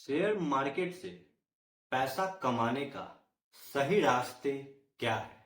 Share market से पैसा कमाने का सही रास्ते क्या है?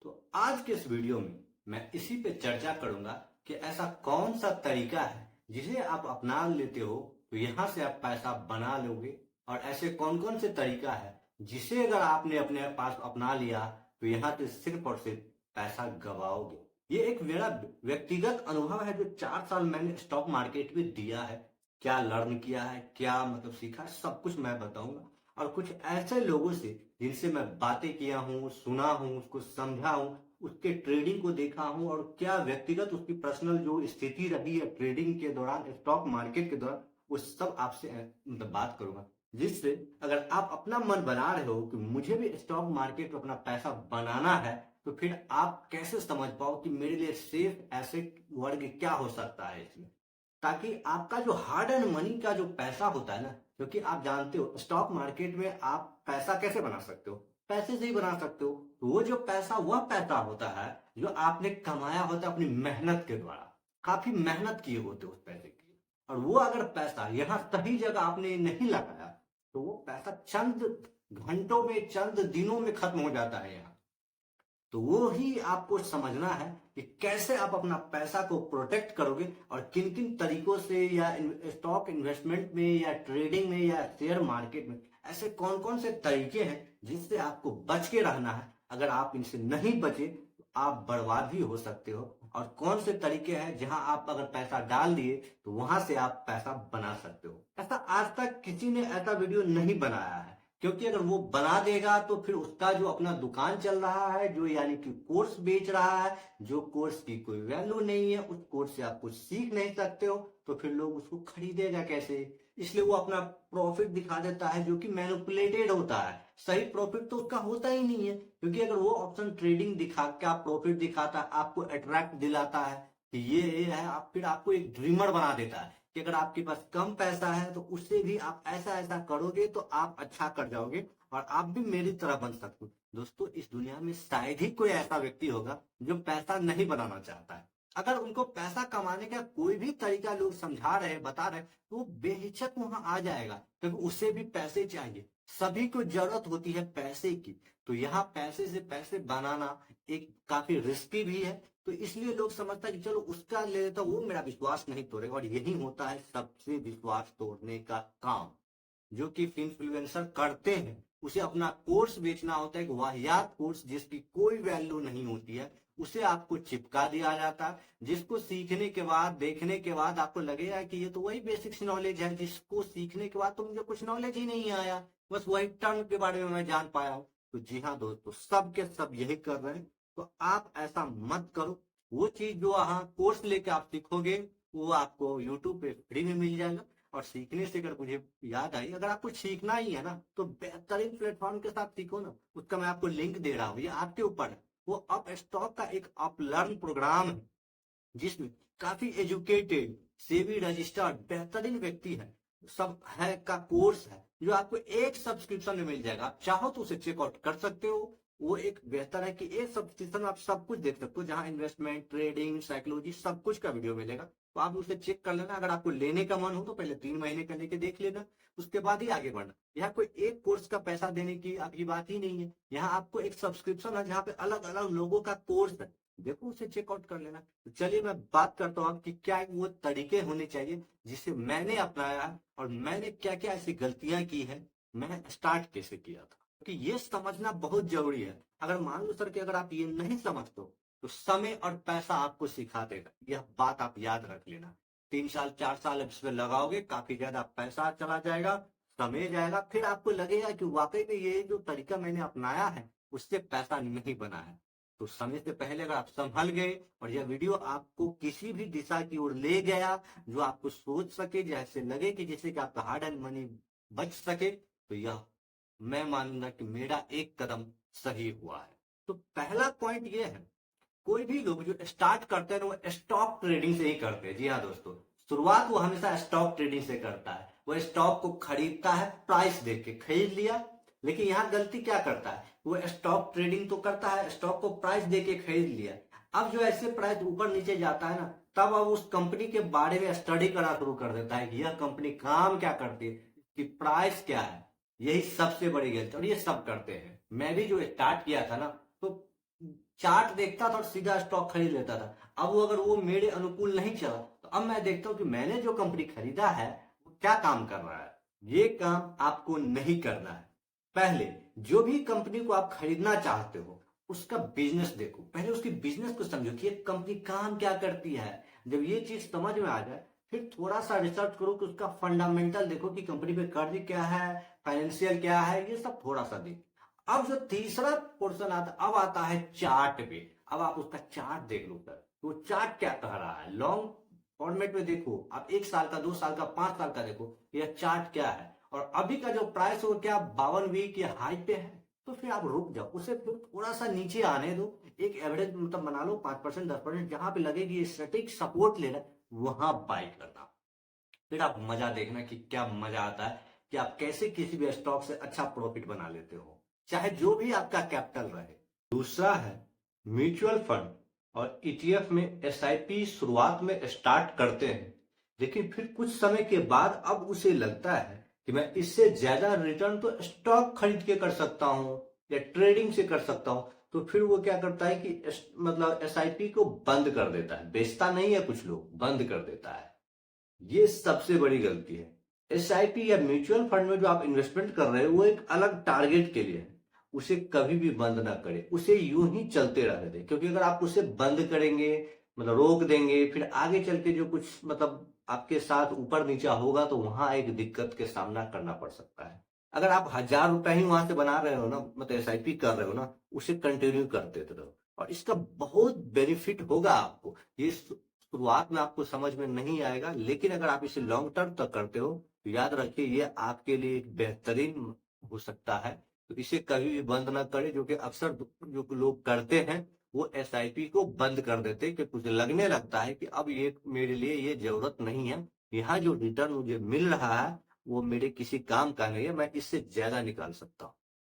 तो आज के इस वीडियो में मैं इसी पे चर्चा करूंगा कि ऐसा कौन सा तरीका है जिसे आप अपना लेते हो तो यहां से आप पैसा बना लोगे, और ऐसे कौन कौन से तरीका है जिसे अगर आपने अपने पास अपना लिया तो यहां से सिर्फ और सिर्फ पैसा गवाओगे। ये एक मेरा व्यक्तिगत अनुभव है जो 4 साल मैंने स्टॉक मार्केट में दिया है। क्या लर्न किया है, क्या मतलब सीखा है, सब कुछ मैं बताऊंगा। और कुछ ऐसे लोगों से जिनसे मैं बातें किया हूँ, सुना हूँ, उसको समझा हूँ, उसके ट्रेडिंग को देखा हूँ, और क्या व्यक्तिगत उसकी पर्सनल जो स्थिति रही है ट्रेडिंग के दौरान, स्टॉक मार्केट के दौरान, वो सब आपसे मतलब बात करूंगा। जिससे अगर आप अपना मन बना रहे हो कि मुझे भी स्टॉक मार्केट में अपना पैसा बनाना है, तो फिर आप कैसे समझ पाओ कि मेरे लिए सेफ एसेट वर्ग क्या हो सकता है इसमें, ताकि आपका जो हार्ड एंड मनी का जो पैसा होता है ना, क्योंकि आप जानते हो स्टॉक मार्केट में आप पैसा कैसे बना सकते हो, पैसे से ही बना सकते हो। तो वो जो पैसा, वह पैसा होता है जो आपने कमाया होता है अपनी मेहनत के द्वारा, काफी मेहनत किए होते हो उस पैसे की। और वो अगर पैसा यहाँ सही जगह आपने नहीं लगाया तो वो पैसा चंद घंटों में, चंद दिनों में खत्म हो जाता है यहाँ। तो वो ही आपको समझना है कि कैसे आप अपना पैसा को प्रोटेक्ट करोगे, और किन किन तरीकों से, या स्टॉक इन्वेस्टमेंट में, या ट्रेडिंग में, या शेयर मार्केट में ऐसे कौन कौन से तरीके हैं जिससे आपको बच के रहना है। अगर आप इनसे नहीं बचे तो आप बर्बाद भी हो सकते हो। और कौन से तरीके हैं जहां आप अगर पैसा डाल दिए तो वहां से आप पैसा बना सकते हो। ऐसा आज तक किसी ने ऐसा वीडियो नहीं बनाया है, क्योंकि अगर वो बना देगा तो फिर उसका जो अपना दुकान चल रहा है, जो यानी कि कोर्स बेच रहा है, जो कोर्स की कोई वैल्यू नहीं है, उस कोर्स से आप कुछ सीख नहीं सकते हो, तो फिर लोग उसको खरीदेगा कैसे। इसलिए वो अपना प्रॉफिट दिखा देता है जो कि मैनिपुलेटेड होता है। सही प्रॉफिट तो उसका होता ही नहीं है, क्योंकि अगर वो ऑप्शन ट्रेडिंग दिखा क्या प्रॉफिट दिखाता है, आपको अट्रैक्ट दिलाता है कि ये है, आप फिर आपको एक ड्रीमर बना देता है कि अगर आपके पास कम पैसा है तो उससे भी आप ऐसा ऐसा करोगे तो आप अच्छा कर जाओगे और आप भी मेरी तरह बन सकते हो। दोस्तों, इस दुनिया में शायद ही कोई ऐसा व्यक्ति होगा जो पैसा नहीं बनाना चाहता है। अगर उनको पैसा कमाने का कोई भी तरीका लोग समझा रहे, बता रहे, तो वो बेहिचक वहां आ जाएगा, क्योंकि उसे भी पैसे चाहिए। सभी को जरूरत होती है पैसे की। तो यहाँ पैसे से पैसे बनाना एक काफी रिस्की भी है। तो इसलिए लोग समझता है कि चलो उसका ले लेता हूं, वो मेरा विश्वास नहीं तोड़ेगा। और यही होता है सबसे विश्वास तोड़ने का काम, जो कि इन्फ्लुएंसर करते हैं। उसे अपना कोर्स बेचना होता है, एक वाहियात कोर्स जिसकी कोई वैल्यू नहीं होती है, उसे आपको चिपका दिया जाता है, जिसको सीखने के बाद, देखने के बाद आपको लगेगा कि ये तो वही बेसिक्स नॉलेज है, जिसको सीखने के बाद तो मुझे कुछ नॉलेज ही नहीं आया, बस वही टर्म के बारे में मैं जान पाया हूँ। तो जी हाँ दोस्तों, सब के सब यही कर रहे हैं। तो आप ऐसा मत करो। वो चीज जो वहां कोर्स लेके आप सीखोगे वो आपको यूट्यूब पे फ्री में मिल जाएगा। और सीखने से अगर मुझे याद आई, अगर आपको सीखना ही है ना तो बेहतरीन प्लेटफॉर्म के साथ सीखो ना, उसका मैं आपको लिंक दे रहा हूँ, ये आपके ऊपर है। वो अप स्टॉक का एक अप लर्न प्रोग्राम है, जिसमें काफी एजुकेटेड, सेबी रजिस्टर्ड बेहतरीन व्यक्ति है, सब है का कोर्स है, जो आपको एक सब्सक्रिप्शन में मिल जाएगा। आप चाहो तो उसे चेकआउट कर सकते हो। वो एक बेहतर है कि एक सब्सक्रिप्शन आप सब कुछ देख सकते हो, जहां इन्वेस्टमेंट, ट्रेडिंग, साइकोलॉजी, सब कुछ का वीडियो मिलेगा। तो आप उसे चेक कर लेना। अगर आपको लेने का मन हो तो पहले 3 महीने का लेके देख लेना, उसके बाद ही आगे बढ़ना। यहाँ कोई एक कोर्स का पैसा देने की आपकी बात ही नहीं है। यहाँ आपको एक सब्सक्रिप्शन है जहाँ पे अलग अलग लोगों का कोर्स है, देखो उसे चेकआउट कर लेना। तो चलिए मैं बात करता हूँ कि क्या वो तरीके होने चाहिए जिसे मैंने अपनाया है, और मैंने क्या क्या ऐसी गलतियां की है, मैं स्टार्ट कैसे किया था, क्योंकि ये समझना बहुत जरूरी है। अगर मान लो सर कि अगर आप ये नहीं समझते हो तो समय और पैसा आपको सिखा देगा, यह बात आप याद रख लेना। 3 साल 4 साल इसमें लगाओगे, काफी ज्यादा पैसा चला जाएगा, समय जाएगा, फिर आपको लगेगा कि वाकई में ये जो तरीका मैंने अपनाया है उससे पैसा नहीं बना है। तो समय से पहले अगर आप संभल गए और यह वीडियो आपको किसी भी दिशा की ओर ले गया, जो आपको सोच सके, जैसे लगे कि जैसे कि आपका हार्ड एंड मनी बच सके, तो यह मैं मानूंगा कि मेरा एक कदम सही हुआ है। तो पहला पॉइंट यह है, कोई भी लोग जो स्टार्ट करते हैं वो स्टॉक ट्रेडिंग से ही करते हैं। जी हाँ दोस्तों, शुरुआत वो हमेशा स्टॉक ट्रेडिंग से करता है। वो स्टॉक को खरीदता है, प्राइस देख के खरीद लिया। लेकिन यहाँ गलती क्या करता है, वो स्टॉक ट्रेडिंग तो करता है, स्टॉक को प्राइस दे के खरीद लिया। अब जो ऐसे प्राइस ऊपर नीचे जाता है ना, तब अब उस कंपनी के बारे में स्टडी करना शुरू कर देता है कि यह कंपनी काम क्या करती है, कि प्राइस क्या है। यही सबसे बड़ी गलती, और ये सब करते हैं। मैं भी जो स्टार्ट किया था ना, तो चार्ट देखता था और सीधा स्टॉक खरीद लेता था। अब वो अगर वो मेरे अनुकूल नहीं चला, तो अब मैं देखता हूँ कि मैंने जो कंपनी खरीदा है वो क्या काम कर रहा है। ये काम आपको नहीं करना है। पहले जो भी कंपनी को आप खरीदना चाहते हो, उसका बिजनेस देखो, पहले उसकी बिजनेस को समझो कि एक कंपनी काम क्या करती है। जब ये चीज समझ में आ जाए, फिर थोड़ा सा रिसर्च करो कि उसका फंडामेंटल देखो कि कंपनी पे कर्ज क्या है, फाइनेंशियल क्या है, ये सब थोड़ा सा देखो। अब जो तीसरा पोर्शन आता, अब आता है चार्ट पे। अब आप उसका चार्ट देख लो सर, वो चार्ट क्या कह रहा है। लॉन्ग फॉर्मेट में देखो, आप 1 साल का, 2 साल का, 5 साल का देखो, यह चार्ट क्या है। और अभी का जो प्राइस हो क्या 52 वीक या हाई पे है, तो फिर आप रुक जाओ, उसे फिर थोड़ा सा नीचे आने दो। एक एवरेज मतलब बना लो 5%, 10%, जहां पे लगेगी ये स्टैटिक सपोर्ट ले रहा है, वहां बाई करना। फिर आप मजा देखना कि क्या मजा आता है, कि आप कैसे किसी भी स्टॉक से अच्छा प्रॉफिट बना लेते हो, चाहे जो भी आपका कैपिटल रहे। दूसरा है म्यूचुअल फंड और ईटीएफ में एसआईपी शुरुआत में स्टार्ट करते हैं, लेकिन फिर कुछ समय के बाद अब उसे लगता है कि मैं इससे ज्यादा रिटर्न तो स्टॉक खरीद के कर सकता हूं या ट्रेडिंग से कर सकता हूं। तो फिर वो क्या करता है कि मतलब एसआईपी को बंद कर देता है। बेचता नहीं है, कुछ लोग बंद कर देता है। ये सबसे बड़ी गलती है। एसआईपी या म्यूचुअल फंड में जो आप इन्वेस्टमेंट कर रहे हो, वो एक अलग टारगेट के लिए है। उसे कभी भी बंद ना करें, उसे यूं ही चलते रहने दें, क्योंकि अगर आप उसे बंद करेंगे, मतलब रोक देंगे, फिर आगे चल के जो कुछ मतलब आपके साथ ऊपर नीचा होगा, तो वहां एक दिक्कत के सामना करना पड़ सकता है। अगर आप 1,000 रुपया ही वहां से बना रहे हो ना, मतलब एसआईपी कर रहे हो ना, उसे कंटिन्यू करते रहो, और इसका बहुत बेनिफिट होगा आपको। ये शुरुआत में आपको समझ में नहीं आएगा, लेकिन अगर आप इसे लॉन्ग टर्म तक करते हो, तो याद रखिए ये आपके लिए एक बेहतरीन हो सकता है। तो इसे कभी भी बंद ना करें, जो कि अक्सर जो लोग करते हैं, वो एसआईपी को बंद कर देते हैं, क्योंकि उसे लगने लगता है कि अब ये मेरे लिए ये जरूरत नहीं है, यहाँ जो रिटर्न मुझे मिल रहा है वो मेरे किसी काम का नहीं है, मैं इससे ज्यादा निकाल सकता हूँ।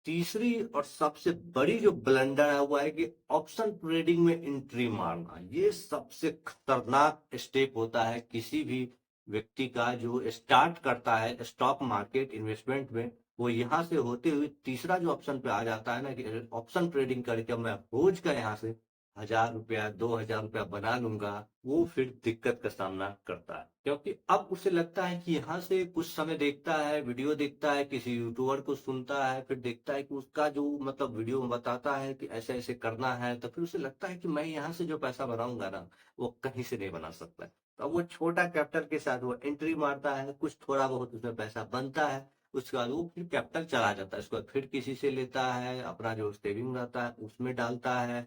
तीसरी और सबसे बड़ी जो ब्लंडर है वो है कि ऑप्शन ट्रेडिंग में एंट्री मारना। ये सबसे खतरनाक स्टेप होता है किसी भी व्यक्ति का जो स्टार्ट करता है स्टॉक मार्केट इन्वेस्टमेंट में। वो यहाँ से होते हुए तीसरा जो ऑप्शन पे आ जाता है ना, कि ऑप्शन ट्रेडिंग करके मैं रोज का यहाँ से 1,000 रुपया, 2,000 रुपया बना लूंगा। वो फिर दिक्कत का सामना करता है, क्योंकि अब उसे लगता है कि यहाँ से कुछ समय देखता है, वीडियो देखता है, किसी यूट्यूबर को सुनता है, फिर देखता है कि उसका जो मतलब वीडियो में बताता है कि ऐसे ऐसे करना है, तो फिर उसे लगता है कि मैं यहाँ से जो पैसा बनाऊंगा ना, वो कहीं से नहीं बना सकता। तो अब वो छोटा कैपिटल के साथ वो एंट्री मारता है, कुछ थोड़ा बहुत उसमें पैसा बनता है, उसके बाद वो फिर कैपिटल चला जाता है, उसके बाद फिर किसी से लेता है, अपना जो सेविंग रहता है उसमें डालता है,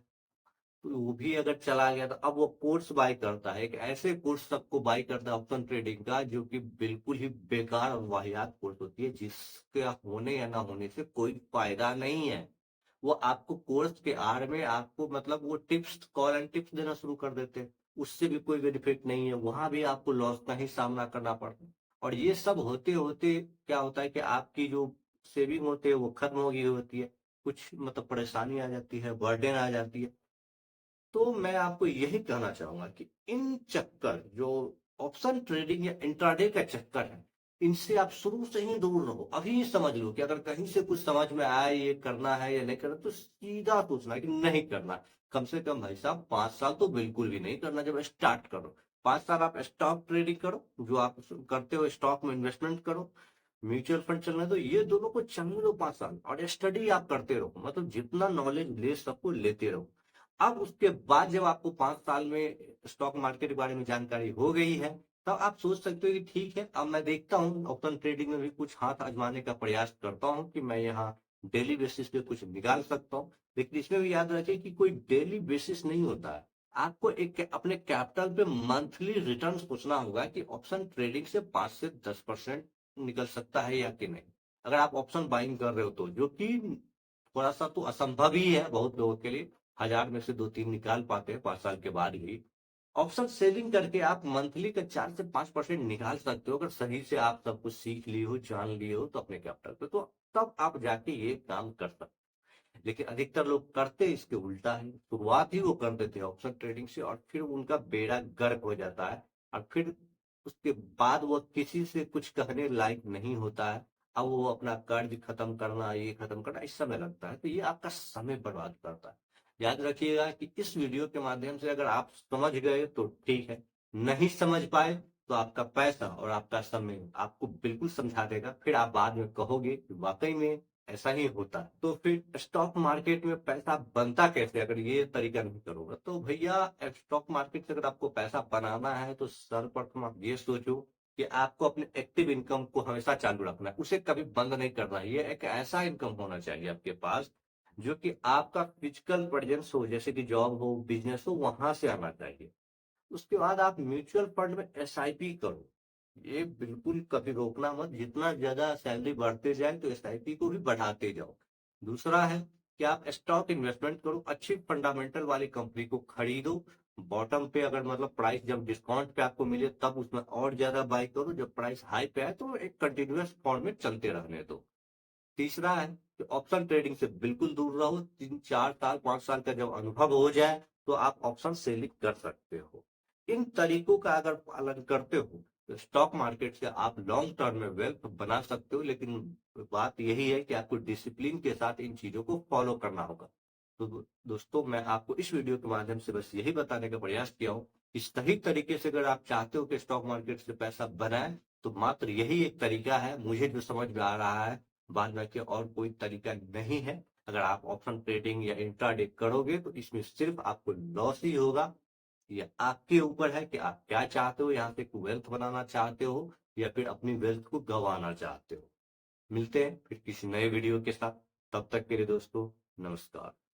तो वो भी अगर चला गया, तो अब वो कोर्स बाय करता है। एक ऐसे कोर्स सबको बाय करता है ऑप्शन ट्रेडिंग का, जो कि बिल्कुल ही बेकार और वाहियात कोर्स होती है, जिसके होने या ना होने से कोई फायदा नहीं है। वो आपको कोर्स के आड़ में आपको मतलब वो टिप्स, कॉल एंड टिप्स देना शुरू कर देते हैं, उससे भी कोई बेनिफिट नहीं है, वहां भी आपको लॉस का ही सामना करना पड़ता है। और ये सब होते होते क्या होता है कि आपकी जो सेविंग होती है वो खत्म हो गई होती है, कुछ मतलब परेशानी आ जाती है, बर्डन आ जाती है। तो मैं आपको यही कहना चाहूंगा कि इन चक्कर जो ऑप्शन ट्रेडिंग या इंट्राडे का चक्कर है, इनसे आप शुरू से ही दूर रहो। अभी समझ लो कि अगर कहीं से कुछ समझ में आया ये करना है या नहीं करना, तो सीधा सोचना है कि नहीं करना। कम से कम भाई साहब 5 साल तो बिल्कुल भी नहीं करना। जब स्टार्ट करो 5 साल आप स्टॉक ट्रेडिंग करो, जो आप करते हो स्टॉक में इन्वेस्टमेंट करो, म्यूचुअल फंड चलना है तो ये दोनों को चलने दो 5 साल, और स्टडी आप करते रहो, मतलब जितना नॉलेज ले सबको लेते रहो। अब उसके बाद जब आपको 5 साल में स्टॉक मार्केट के बारे में जानकारी हो गई है, तब आप सोच सकते हो कि ठीक है, अब मैं देखता हूँ ऑप्शन ट्रेडिंग में भी कुछ हाथ आजमाने का प्रयास करता हूँ, कि मैं यहाँ डेली बेसिस पे कुछ निकाल सकता हूँ। लेकिन इसमें भी याद रखें कि कोई डेली बेसिस नहीं होता है। आपको एक अपने कैपिटल पे मंथली रिटर्न सोचना होगा कि ऑप्शन ट्रेडिंग से 5 से 10% निकल सकता है या कि नहीं। अगर आप ऑप्शन बाइंग कर रहे हो, तो जो कि थोड़ा सा तो असंभव ही है बहुत लोगों के लिए, 1,000 में से 2-3 निकाल पाते हैं 5 साल के बाद भी। ऑप्शन सेलिंग करके आप मंथली का 4 से 5% निकाल सकते हो, अगर सही से आप सब कुछ सीख लिए हो, जान लिए हो, तो अपने कैपिटल पे, तो तब आप जाके ये काम कर सकते हैं। लेकिन अधिकतर लोग करते इसके उल्टा है, शुरुआत ही वो कर देते हैं ऑप्शन ट्रेडिंग से, और फिर उनका बेड़ा गर्क हो जाता है। और फिर उसके बाद वह किसी से कुछ कहने लायक नहीं होता है। अब वो अपना कर्ज खत्म करना, ये खत्म करना, इस समय लगता है, तो ये आपका समय बर्बाद करता है। याद रखिएगा कि इस वीडियो के माध्यम से अगर आप समझ गए तो ठीक है, नहीं समझ पाए तो आपका पैसा और आपका समय आपको बिल्कुल समझा देगा, फिर आप बाद में कहोगे कि वाकई में ऐसा ही होता है। तो फिर स्टॉक मार्केट में पैसा बनता कैसे अगर ये तरीका नहीं करोगे? तो भैया, स्टॉक मार्केट से अगर आपको पैसा बनाना है तो सर्वप्रथम आप ये सोचो कि आपको अपने एक्टिव इनकम को हमेशा चालू रखना है, उसे कभी बंद नहीं करना है। ये एक ऐसा इनकम होना चाहिए आपके पास जो कि आपका फिजिकल प्रेजेंस हो, जैसे कि जॉब हो, बिजनेस हो, वहां से आना चाहिए। उसके बाद आप म्यूचुअल फंड में एसआईपी करो। ये बिल्कुल कभी रोकना मत, जितना ज्यादा सैलरी बढ़ते जाए तो एसआईपी को भी बढ़ाते जाओ। दूसरा है कि आप स्टॉक इन्वेस्टमेंट करो, अच्छी फंडामेंटल वाली कंपनी को खरीदो। बॉटम पे अगर मतलब प्राइस जब डिस्काउंट पे आपको मिले तब उसमें और ज्यादा बाई करो, जब प्राइस हाई पे आए तो एक कंटिन्यूअस फॉर्म में चलते रहने दो। तीसरा है कि ऑप्शन ट्रेडिंग से बिल्कुल दूर रहो। 3 4 साल 5 साल का जब अनुभव हो जाए तो आप ऑप्शन सेलिंग कर सकते हो। इन तरीकों का अगर पालन करते हो तो स्टॉक मार्केट से आप लॉन्ग टर्म में वेल्थ बना सकते हो, लेकिन बात यही है कि आपको डिसिप्लिन के साथ इन चीजों को फॉलो करना होगा। तो दोस्तों, मैं आपको इस वीडियो के माध्यम से बस यही बताने का प्रयास किया हूँ कि सही तरीके से अगर आप चाहते हो कि स्टॉक मार्केट से पैसा बनाए तो मात्र यही एक तरीका है, मुझे जो समझ में आ रहा है। बाद बाकी और कोई तरीका नहीं है। अगर आप ऑप्शन ट्रेडिंग या इंट्राडे करोगे तो इसमें सिर्फ आपको लॉस ही होगा। ये आपके ऊपर है कि आप क्या चाहते हो, यहाँ से वेल्थ बनाना चाहते हो या फिर अपनी वेल्थ को गंवाना चाहते हो। मिलते हैं फिर किसी नए वीडियो के साथ। तब तक के लिए दोस्तों, नमस्कार।